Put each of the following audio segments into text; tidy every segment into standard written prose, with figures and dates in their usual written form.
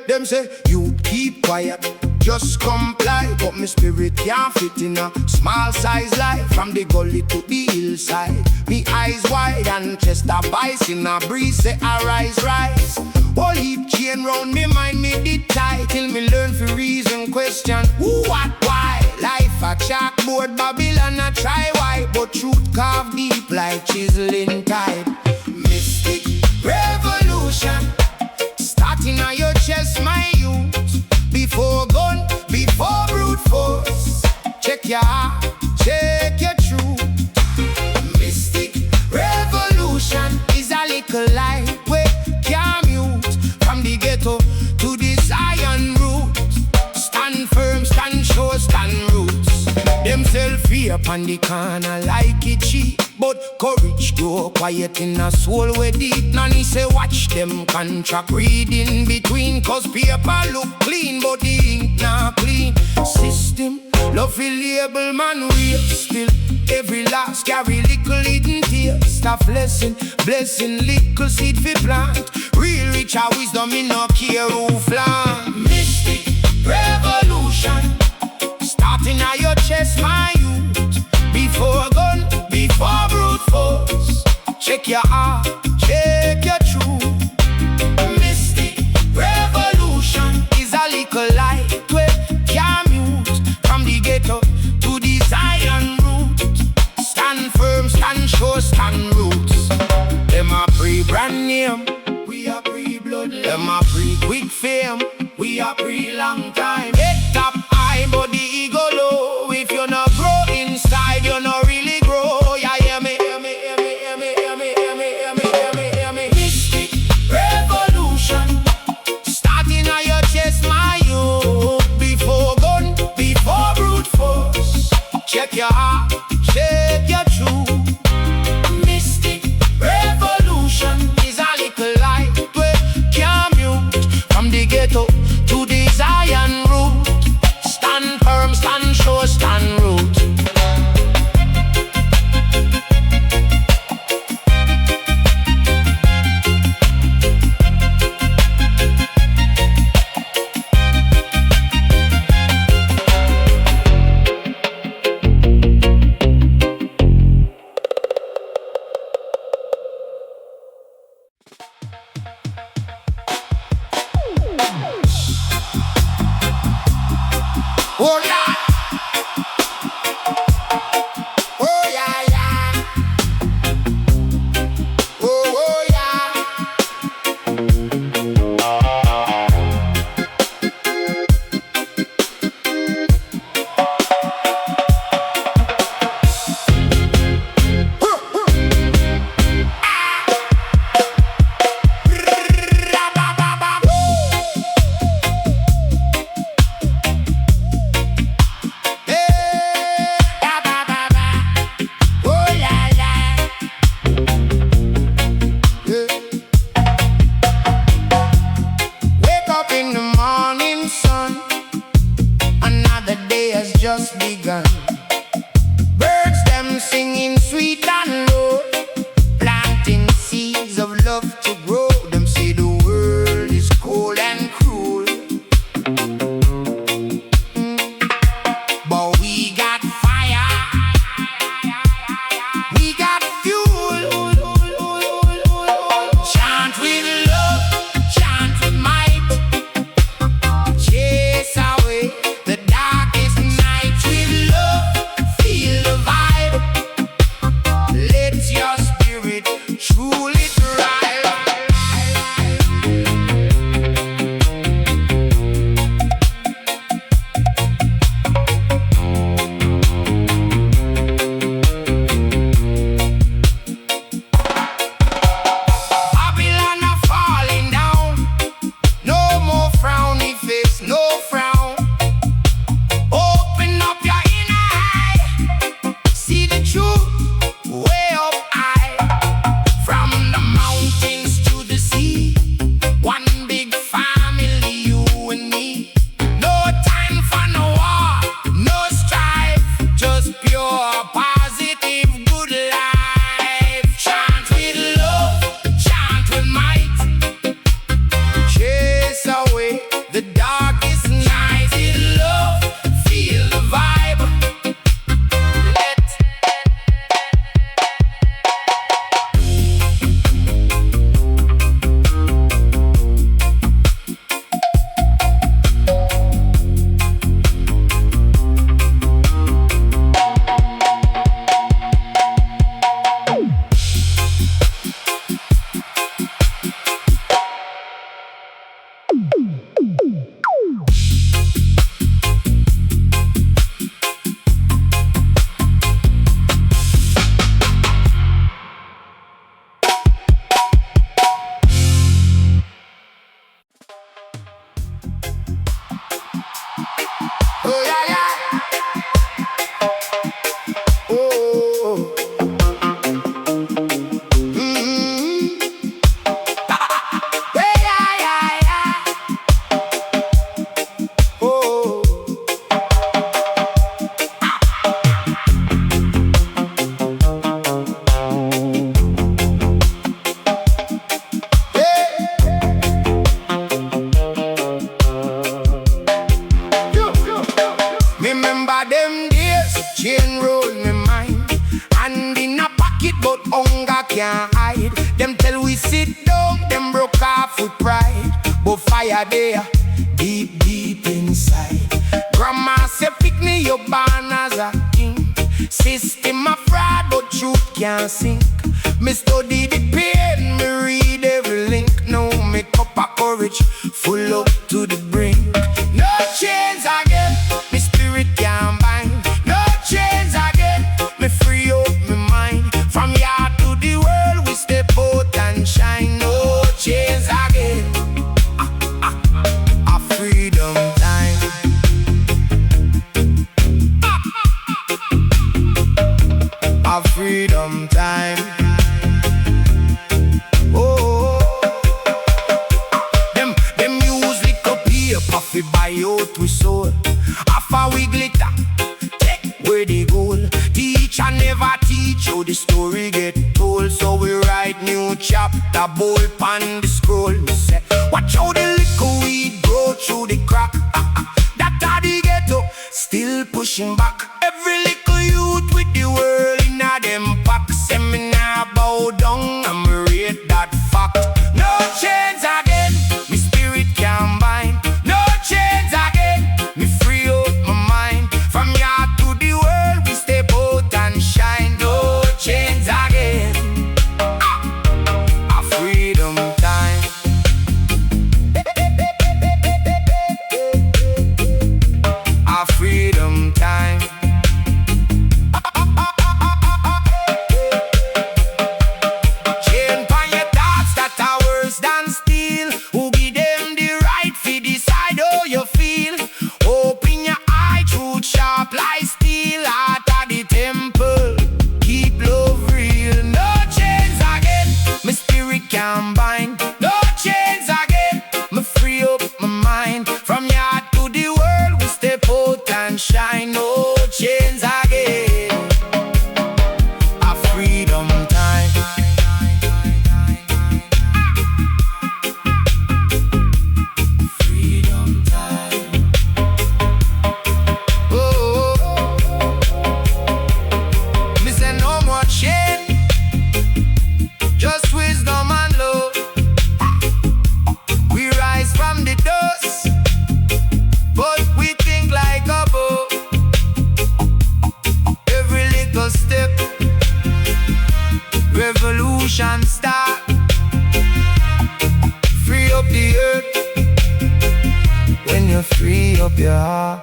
Them say, you keep quiet, just comply. But my spirit can't fit in a small size life. From the gully to the hillside, me eyes wide and chest a vice. In a breeze say arise, rise. Whole heap chain round me mind me did tight. Till me learn for reason question who, what, why. Life a chalkboard, Babylon a try why. But truth carved deep like chiseling type. Mystic revolution starting on your chest, my youth. Before gun, before brute force. Check your heart, check your truth. Mystic revolution is a little light we can't mute. From the ghetto to the Zion root. Stand firm, stand sure, stand roots. Them sell fear upon the corner like it cheap. But courage grow quiet in a soul where deep. Nanny say watch them contract read in between. Cause paper look clean but the ink not clean. System love will label man real. Still every last carry little hidden tears. Stuff lesson, blessing little seed fi plant. Real rich a wisdom in no care who flaunt. Mystic revolution starting at your chest, my youth. Before gun, before brute force. Check your heart, check your truth. Mystic revolution is a little light we can't mute. From the ghetto to the Zion root. Stand firm, stand sure, stand roots. Them a pre-brand name, we a pre-blood. Them a pre-quick fame, we a pre-long time. Head top high but the ego low. If you not grow inside, you not really grow. Yeah, hear me, hear me, hear me, hear me, hear me, hear me, hear me, hear me, hear me. Mystic revolution starting at your chest, my youth. Before gun, before brute force. Check your heart, check your truth. Mystic revolution is a little light we can't mute. From the ghetto to the Zion root. Stand firm, stand sure, stand root. Oh Lord, oh yeah, yeah, oh yeah. Just begun. Birds them singing sweet and low, planting seeds of love to grow. Them say the world is cold and cruel, but we got fire, we got fuel. Chant with love, chant with might, chase away the darkest night with love. Oh yeah, yeah. Oh. Yeah, yeah, yeah, yeah. Oh. Remember them days, chain roll me mind, hand in a pocket but hunger can't hide. Them tell we sit down, them broke off with pride, but fire there, deep, deep inside. Grandma say pick me your born as a king. System a fraud but truth can't sink. Me study the pain, me read every link. Now me cup of courage full up to the brink. No chains again, me spirit can't bind. No chains again, me free up my mind. From here to the world we step out and shine. No chains again, a freedom time. A freedom time. Oh, them use liquor paper fi buy out we soul. After we glitter, take where they go. Teacher never teach how the story get told. So we write new chapter, bold pan the scroll. Me say, watch how the liquor weed grow through the crack. That are the ghetto, still pushing back. Every little youth with the world in a them pack. Seminar bow down and me rate that fact. No chains again, me spirit can't bind. No chains again, me free up my mind. From here to the world we step out and shine. No chains again, a freedom time. A freedom time. Chain pon your thoughts that are worse than steel. Who give them the right to decide how you feel? Open your eye, truth sharp like steel. Heart of the temple, keep love real. No chains again, my spirit can't bind. No chains again, me free up my mind. From here to the world we step out and shine. No chains again, a freedom time. Freedom time. Oh, me say no more chain, just wisdom and love. We rise from the dust, but we think like a boat. Every little step, revolution start. Free up the earth when you free up your heart.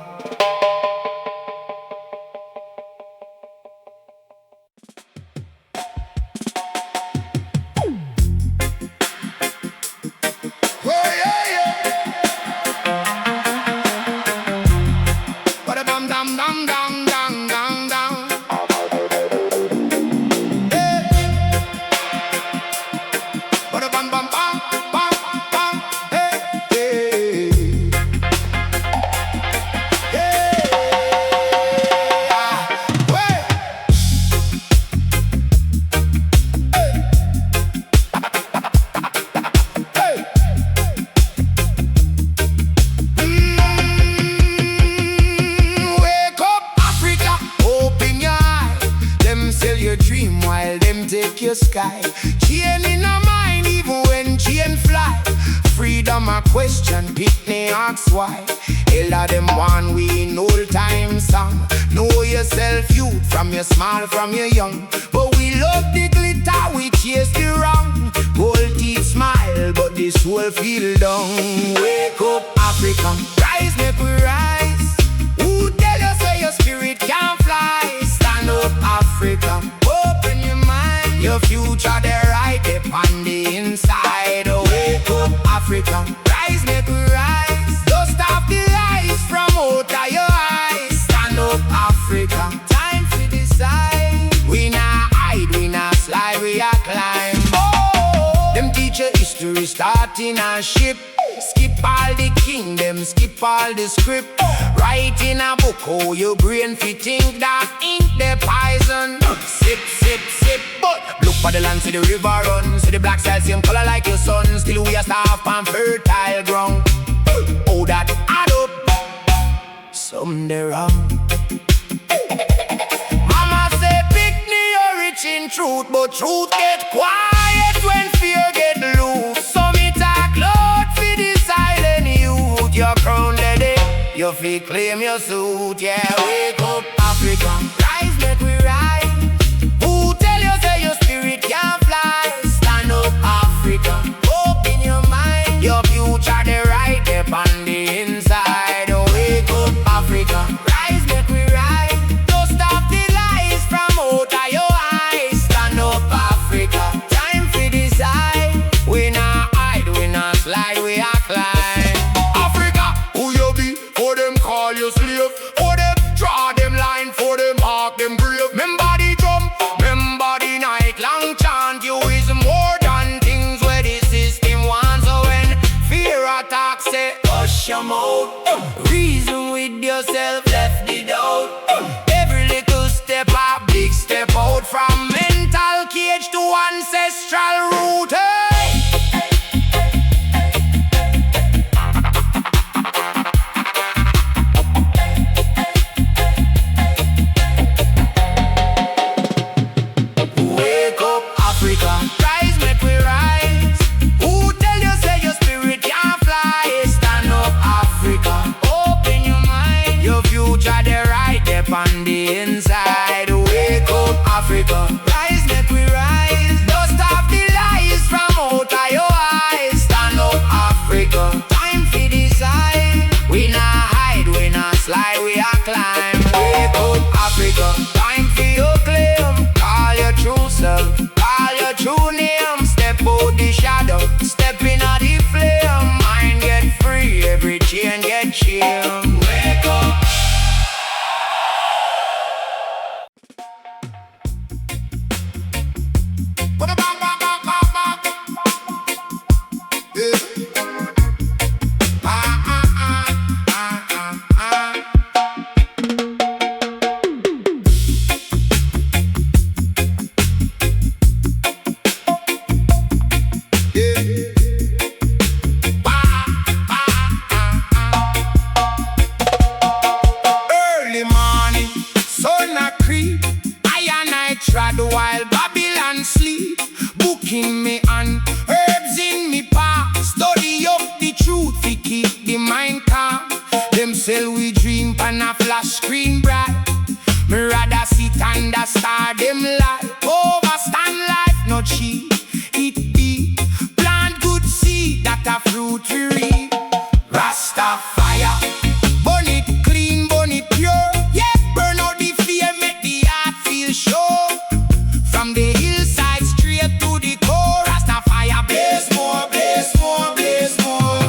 Oh yeah, yeah. Ba-da-bum, dum, dum, dum, dum, dum, dum. Hey. Ba-da-bum, bum, bum, bum, bum. Hey, hey. Hey. Ah. Way. Hey. Hey. Wake up, Africa, open your eye. Them sell your dream while them take your sky. Chain in a mind even when chain fly. Freedom a question, Pitney asks why. Hell of them one we in old time song. Know yourself youth from your small, from your young. But we love the glitter, we chase the wrong. Gold teeth smile, but this whole feel down. Wake up, Africa, rise, make we rise. Who tell you say your spirit can't fly? Stand up, Africa, open your mind. Your future there right there on the inside. Oh, wake up, Africa, rise, make we rise. Dust off the lies from out of your eyes. starting a ship. Skip all the kingdom, skip all the script. Write in a book how your brain fi think that ink the poison. Sip, sip, sip, but look for the land, see the river run. See the black style, same color like your sun. Still we a starve on fertile ground. Oh, that add up, someday wrong. Mama say pick me your rich in truth, but truth get quiet when fear get loose. So me talk loud for the silent youth. Your crown lady, you feel claim your suit. Yeah, wake up Africa, rise make we rise. Who tell you say your spirit can't fly? Stand up Africa, open your mind. Your future the right there on the inside. Wake up Africa, rise make we rise. Don't stop the lies from out of your eyes. Stand up Africa, time for decide. We not hide, we not slide, we are climb. Africa, who you be? For them call you slave. For them draw them line, for them mark them grave. Remember the drum, remember the night long chant. You is more than things where the system wants. So when fear attacks, say hush your mouth. Reason with yourself, left the doubt. Every little step a big step out. From mental cage to ancestral root. Hey! Wake up Africa, rise make we rise. Who tell you say your spirit can't fly? Stand up Africa, open your mind. Your future the right there on the inside. Wake up Africa, rise make we rise. Don't stop the lies from out of your eyes. Stand up Africa, time for decide. We not hide, we not slide, we are climb. Wake up Africa, time for your claim. Call your true self, call your true name. Step out the shadow, step in the flame. Mind get free, every chain get chill. Wake up. Yeah. Early morning, sun a creep. I and I trod while Babylon sleep. Booking me and herbs in me path. Study up the truth to keep the mind calm. Them sell we dream pan a flash screen bright. Me rather sit under star them light. Overstand life not cheap. It be plant good seed that a fruit we reap. Rastafari, burn it clean, burn it pure. Yeah, burn out the fear, make the heart feel sure. From the hillside straight to the core. Rastafari, blaze more, blaze more, blaze more.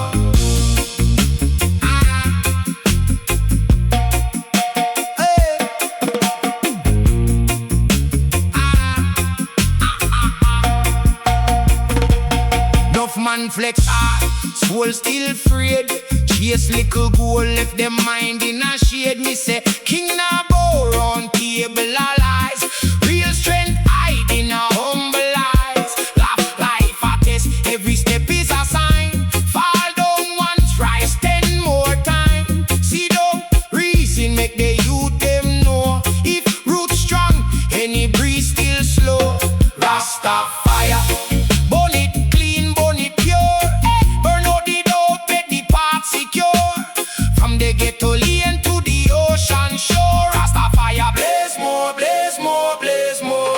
Enough man flex hard, soul still afraid. Chase little goal, left them mind in a shade. Me say, king na bow round table of lies. Real strength hide in a humble lies. Laugh life a test, every step is a sign. Fall down once, rise 10 more time. See down, reason make the youth them know. If root strong, any breeze still slow. Rastafari, burn it clean, burn it pure. Burn out the doubt, make the path secure. From the ghetto lane to the ocean shore. Rastafari, blaze more, blaze more, blaze more.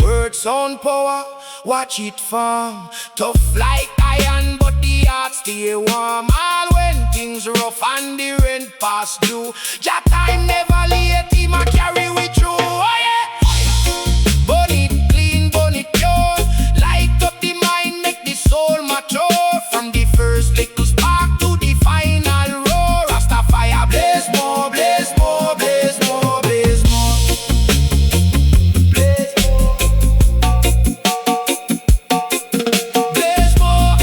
Words on power, watch it form. Tough like iron, but the heart stay warm all when things rough and the rent pass due. Jah time never late, he ma carry we through. Oh yeah. Burn it clean, burn it pure. Light up the mind, make the soul mature. From the first little spark to the final roar. Rastafari blaze more, blaze more, blaze more, blaze more. Blaze more. Blaze more.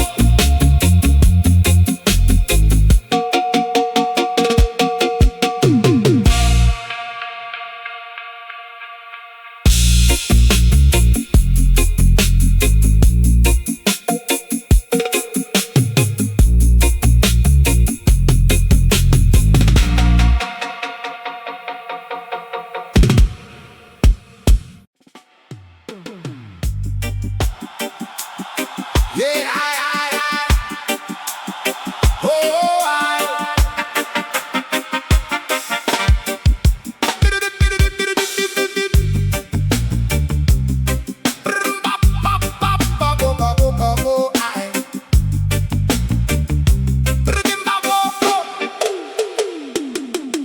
Yeah, oh,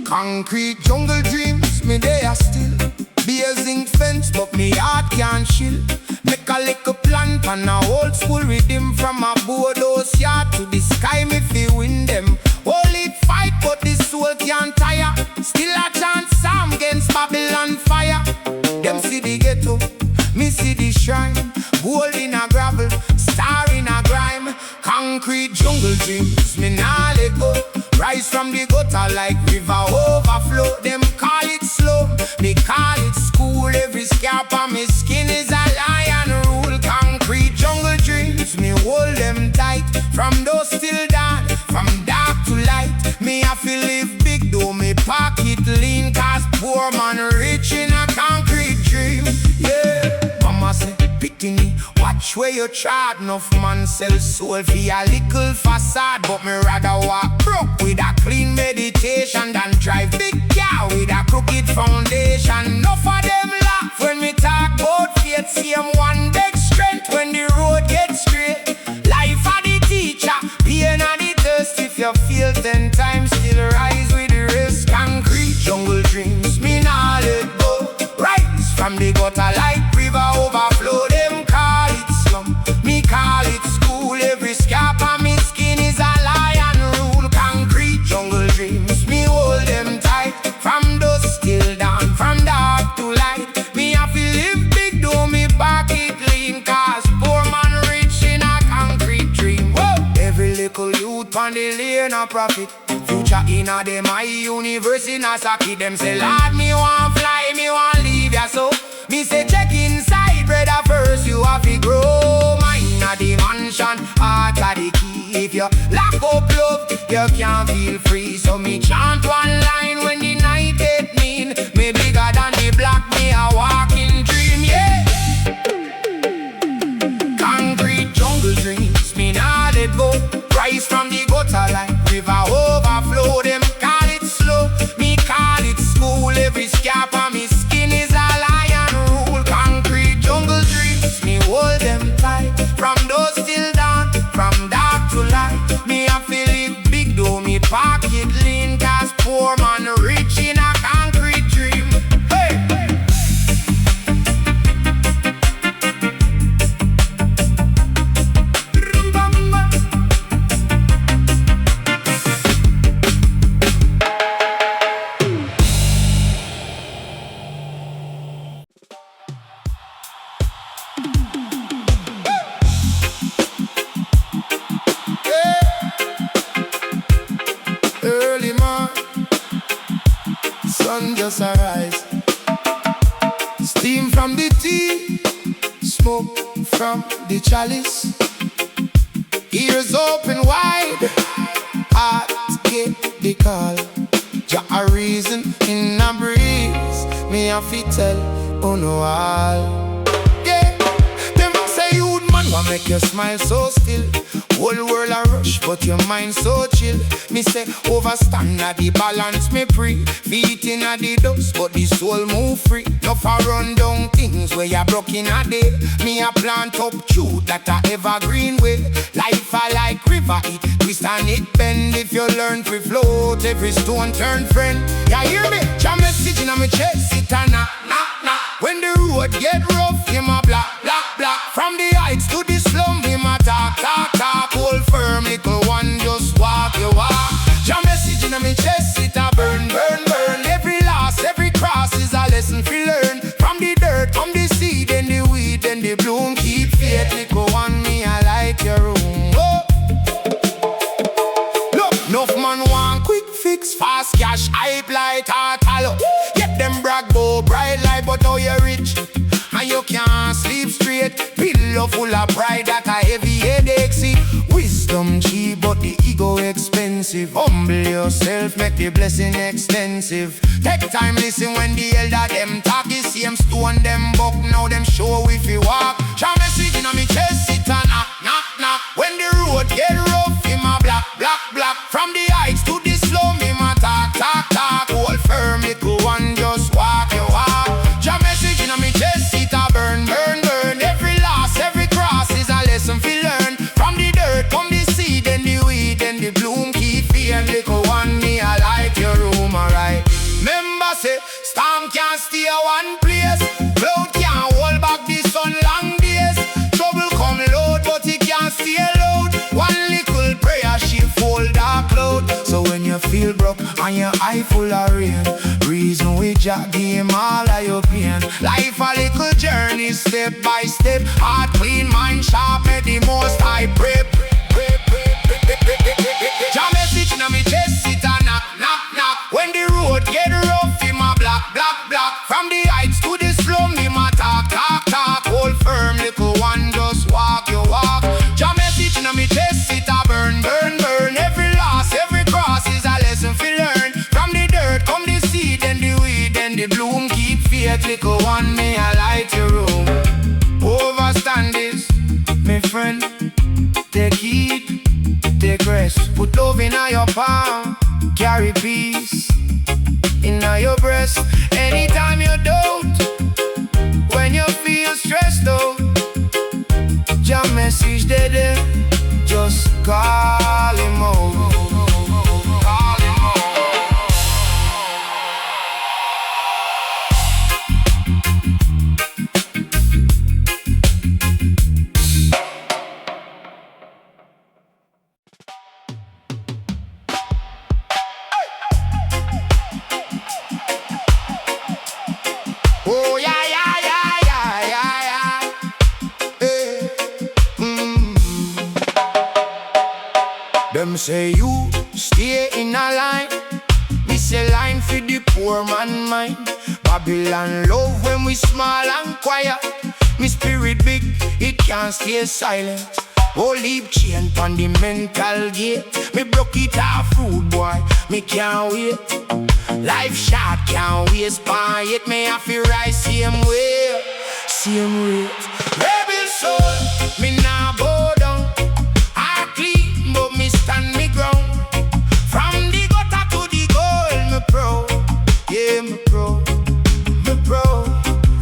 concrete jungle dreams, me they are still. Be a zinc fence, but me heart can't chill. Make a little plan pan a old school rhythm. From a boardhouse yard to the sky, me feel win them. Hold it fight, but the soul can't tire. Still a chant psalm against Babylon fire. Them see the ghetto, me see the shrine. Gold in a gravel, star in a grime. Concrete jungle dreams, me nah let go. Rise from the gutter like river overflow. Them call it slow, me call it school. Every scalp on me skin is a lion rule. Concrete jungle dreams, me hold them tight. From dusk till dawn, from dark to light. Me have to live big though me pocket lean. Cause poor man rich in a concrete dream. Yeah, mama say, Pitini, watch where you trod. Enough man sell soul for a little facade. But me rather walk broke with a clean meditation than drive big car with a crooked foundation. Enough of them laugh when me talk about faith. See them one big strength when the road gets straight. Life of the teacher, pain of the thirst. If you feel 10 times, still rise with the rest. Concrete jungle dreams, me nah let go. Rise from the gutter like river overflow. Them call it slum, me call it school. Every scalp on me skin is a lion rule. Concrete jungle dreams, me hold them tight. From dusk till dawn, from dark to light. Me have to live big, do me pocket lean. Cause poor man rich in a concrete dream. Whoa. Every little youth on the lane a profit. Future in a them my universe in a socket. Them say, Lord, me want fly, me want leave ya so. Me say check inside, brother, first you have to grow. Mine a the mansion, heart a the key. If you lock up love, you can't feel free. So me chant one line when the night get mean. Me bigger than the block, me a walking dream, yeah. Concrete jungle dreams, me nah let go. Rise from the gutter like river overflow. Them call it slow, me call it school. Every scalp on me skin is a lion rule. Concrete jungle dreams, me hold them tight. From dusk till dawn, from dark to light. Me a feel it big though me pocket lean. Cause poor man rich in a concrete dream. Hey! Early morning, sun just arise. Steam from the tea, smoke from the chalice. Ears open wide, heart get the call. Jah a reason in a breeze. Me have to tell on no all. Yeah, them say you'd man what make you smile so still? Whole world a rush, but your mind so chill. Me say, overstand at the balance me pre. Feet in a the dust, but the soul move free. No for run down things where you broke in a day. Me a plant up truth that a evergreen way. Life a like river, it twist and it bend. If you learn to float, every stone turn friend. Ya hear me? Jam message in my chest, it a knock, knock, knock. When the road get rough, him a black, black, black. From the heights to the slum, him a talk, talk, talk. Hold firm, little one, just walk your walk. Jam message in my chest, it a burn, burn, burn. Every loss, every cross is a lesson we learn. From the dirt, from the seed, and the weed, and the bloom. Keep faith, little one, me I like your room. Oh. Look, enough man want quick fix, fast cash, hype light, heart hollow. Get them brag bow, bright light, but now you're rich and you can't sleep straight. Pillow full of pride that a heavy headache. See, wisdom cheap, but the ego expensive. Humble yourself, make the blessing extensive. Take time, listen when the elder them talk. The same stone them buck, now them show if you walk. Shout message in me chest, it a knock, knock, knock. When the road get rough, him a black, black, black. From the heights to the slum, him a talk, talk, talk. Hold firm, little one, just walk your walk. Shout message in me chest, it a burn, burn, burn. Every loss, every cross is a lesson we learn. From the dirt, come the seed, and the weed, and the bloom. Keep feeling, little one, me I like your room, alright. Member say, storm can't stay one place. Cloud can't hold back the sun long days. Trouble come load, but it can't stay loud. One little prayer, she fold that cloud. So when you feel broke and your eye full of rain, reason we jack game all of your pain. Life a little journey, step by step. Heart clean, mind sharp, make the most I pray. Jam message in me chest, it a knock, knock, knock. When the road get rough, him a black, black, black. From the heights to the slum, him a talk, talk, talk. Hold firm, little one, just walk your walk. Jam message in me chest, it a burn, burn, burn. Every loss, every cross is a lesson we learn. From the dirt, come the seed, and the weed, and the bloom. Keep faith, little one, may I light your room. Overstand this, my friend. Take heed, take rest. Put love in your palm, carry peace in your breast. Anytime you doubt, when you feel stressed out, jam message dead, just call him out. Call him out. Oh yeah, yeah, yeah, yeah, yeah, yeah. Hey. Them say you stay in a line. Me say line for the poor man mind. Babylon love when we small and quiet. Me spirit big, it can't stay silent. Oh, leave chain on the mental gate. Me broke it off, rude boy, me can't wait. Life short, can't waste by it. Me have to rise same way, same way. Rebel soul, me nah bow down. I clean, but me stand me ground. From the gutter to the goal, me pro. Yeah, me pro, me pro.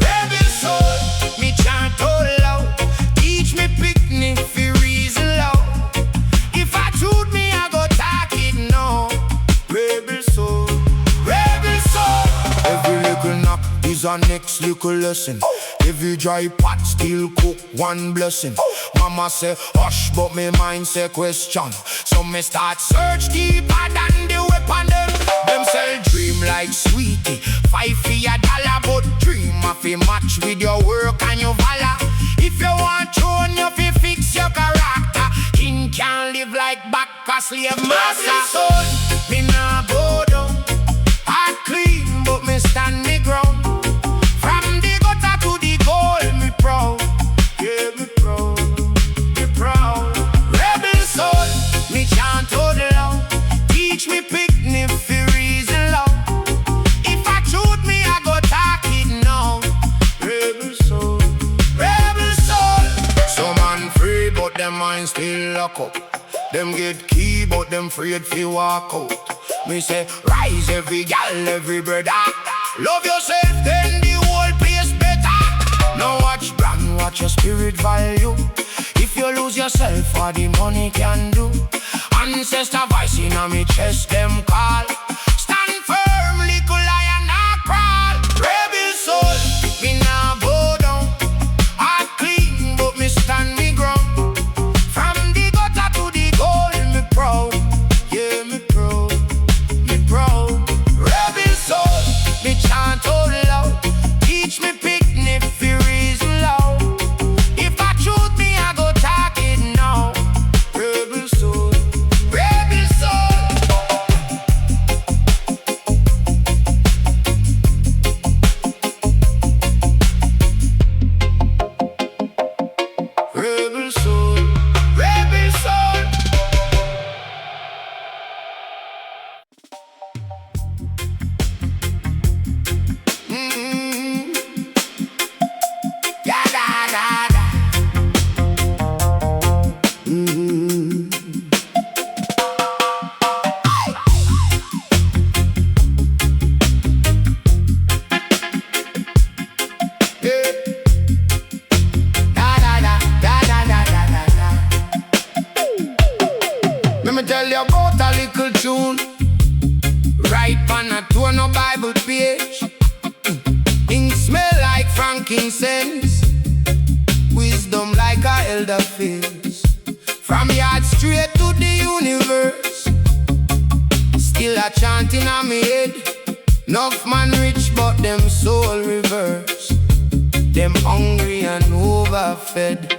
Rebel soul, me chant all loud. Teach me picnic for reason loud. If I shoot me, I go talk it now. Rebel soul. Every little knock is our next little lesson. Every dry pot still cook one blessing. Mama say hush, but me mind say question. So me start search deeper than the weapon them. Them sell dream like sweetie, $5 for a dollar, but dream of a match with your work and your valor. If you want throne, you fi fix your character. King can't live like back a slave master. Soul, me nah go down. I clean, but me stand me ground. From the gutter to the goal, me proud. Yeah, me proud, me proud. Rebel soul, me chant all loud. Teach me picnic for reason loud. If I shoot me, I go talk it now. Rebel soul, rebel soul. So man free. lock up. Them get key, but them afraid fi walk out. Me say, rise every gal, every brother. Love yourself, then the whole place better. Now watch brand, watch your spirit value. If you lose yourself, all the money can do. Ancestor voice in me chest, them call. Stand firm, little lion, not crawl. Rebel soul, me nah bow down. Heart clean, but me stand me ground. From the gutter to the goal, me proud. Yeah, me proud, me proud. Rebel soul, me chant out loud. Teach me picnic, fi reason loud. If I shoot me, I go talk it now. Rebel soul, rebel soul. Rebel soul, rebel soul. Yeah, da, da, da. Yeah. Da, da, da, da, da, da, da, da. Let me tell you about a little tune. Right on a tone of Bible page. Ink smell like frankincense. Wisdom like a elder face. From yard straight to the universe. Still a chanting on me head. Enough man rich but them soul reverse. Them hungry and overfed.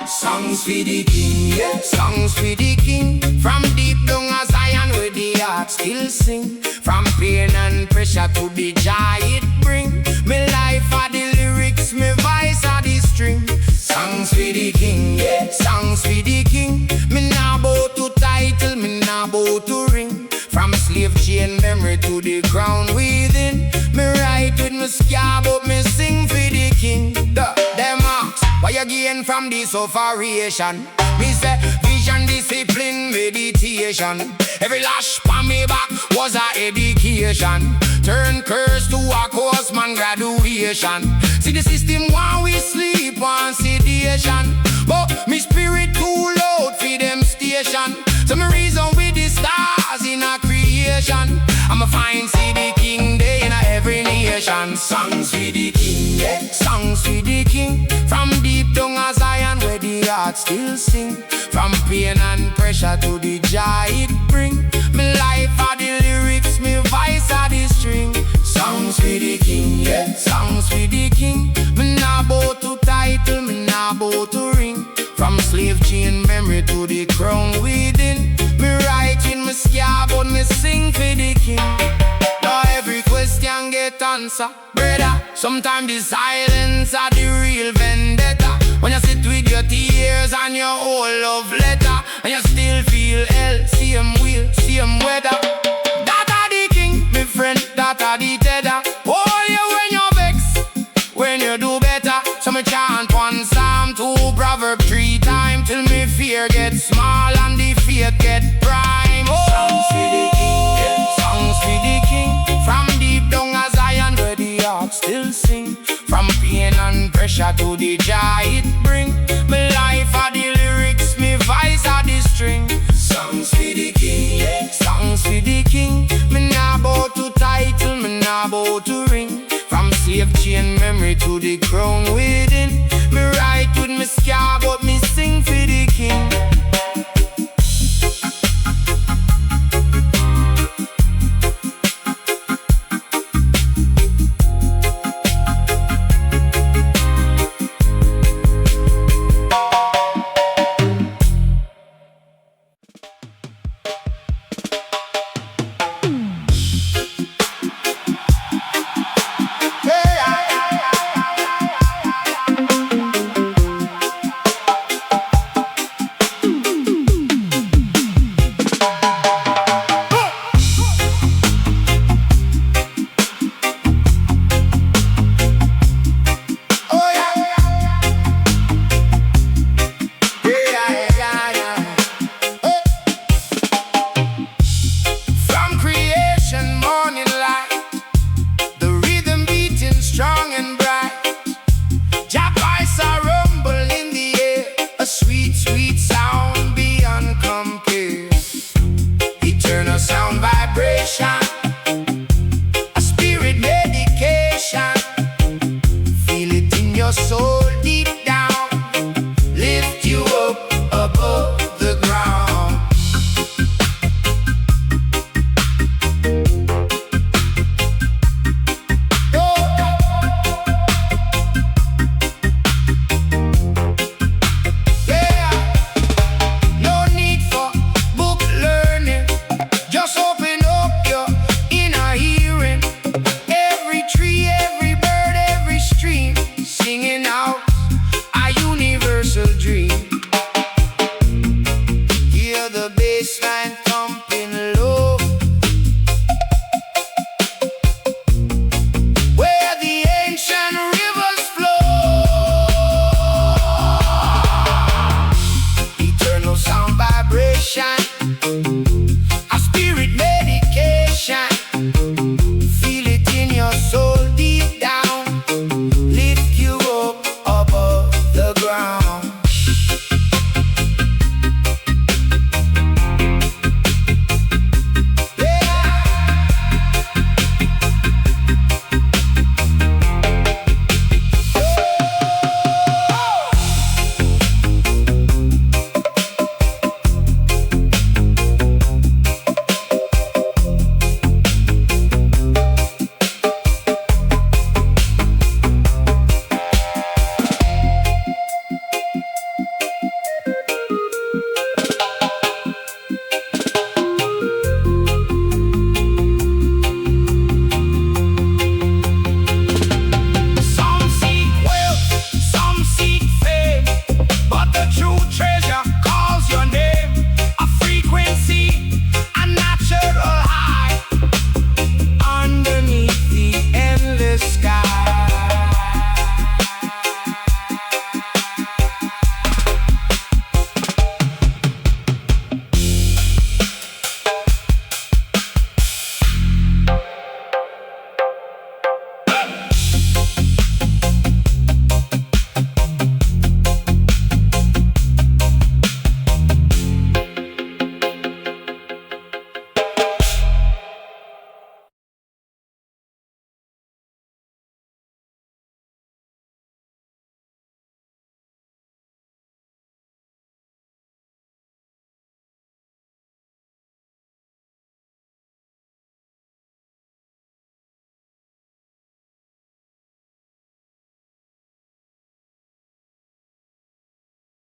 Songs for the king, yeah. Songs for the king. From deep down a Zion where the heart still sing. From pain and pressure to the joy it bring. Me life are the lyrics, me voice are the string. Songs for the king, yeah. Songs for the king. Me nah bow to title, me nah bow to ring. From slave chain memory to the crown within. Me write with me scar, but me sing for the king. Them ask, why you gain from this operation? Me say, vision, discipline, meditation. Every lash on me back was a education. Turn curse to a course, man, graduation. See the system while we sleep on sedation. But me spirit too loud for them station. So me reason with the stars in a creation. I'm a fine see the king day in a every nation. Songs for the king, yeah. Songs for the king. From deep down a Zion where the heart still sing. From pain and pressure to the joy it bring. Me life are the lyrics, me voice are the string. Songs for the king, yeah. Songs for the king. Me nah bow to title, me nah bow to ring. From slave chain memory to the crown within. Me write in my scar, but me sing for the king. Now every question get answer, brother. Sometimes the silence are the real vendetta. When you sit with your tears and your whole love letter, and you still feel hell, same wheel, same weather. That are the king, me friend, that are the tether. Oh yeah, when you vex, when you do better. So me chant one psalm, two proverb, 3 times, till me fear get small and the faith get prime. Oh, songs for the king, yeah. Songs for the king. From deep down a Zion where the heart still sing. From pain and pressure to the joy it bring. Me life are the lyrics, me voice are the string. Songs for the king, yeah. Songs for the king. Me nah bow to title, me nah bow to ring. From slave chain memory to the crown within. Me write with me scar,